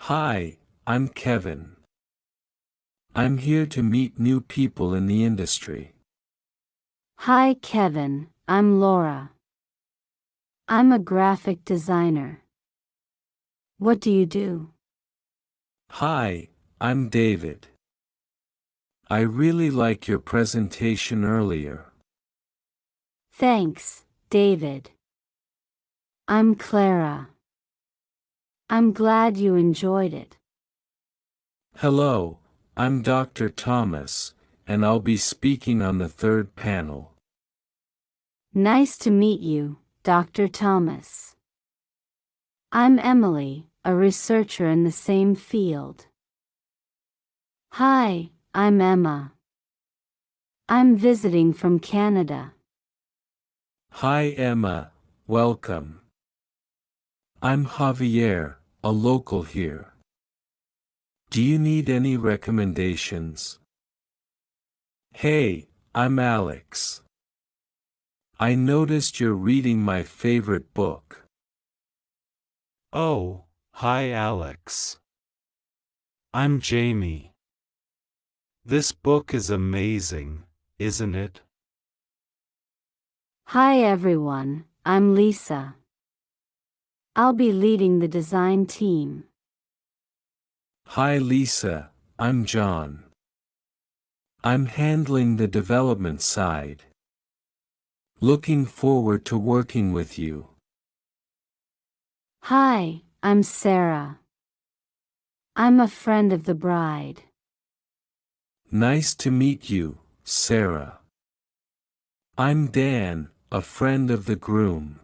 Hi, I'm Kevin. I'm here to meet new people in the industry. Hi Kevin, I'm Laura. I'm a graphic designer. What do you do? Hi, I'm David. I really like your presentation earlier. Thanks, David. I'm Clara. I'm glad you enjoyed it. Hello, I'm Dr. Thomas, and I'll be speaking on the third panel. Nice to meet you, Dr. Thomas. I'm Emily, a researcher in the same field. Hi, I'm Emma. I'm visiting from Canada. Hi Emma, welcome. I'm Javier, a local here. Do you need any recommendations? Hey, I'm Alex. I noticed you're reading my favorite book. Oh, hi Alex. I'm Jamie. This book is amazing, isn't it? Hi everyone, I'm Lisa. I'll be leading the design team. Hi Lisa, I'm John. I'm handling the development side. Looking forward to working with you. Hi, I'm Sarah. I'm a friend of the bride. Nice to meet you, Sarah. I'm Dan, a friend of the groom.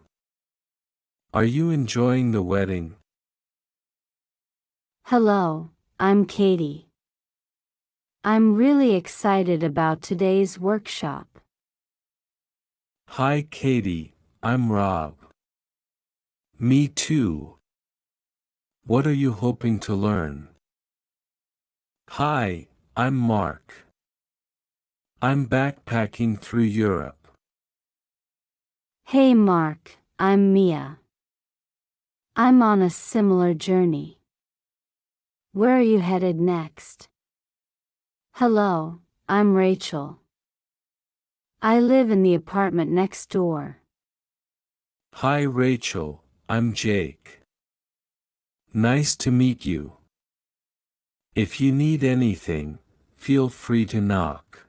Are you enjoying the wedding? Hello, I'm Katie. I'm really excited about today's workshop. Hi Katie, I'm Rob. Me too. What are you hoping to learn? Hi, I'm Mark. I'm backpacking through Europe. Hey Mark, I'm Mia. I'm on a similar journey. Where are you headed next? Hello, I'm Rachel. I live in the apartment next door. Hi Rachel, I'm Jake. Nice to meet you. If you need anything, feel free to knock.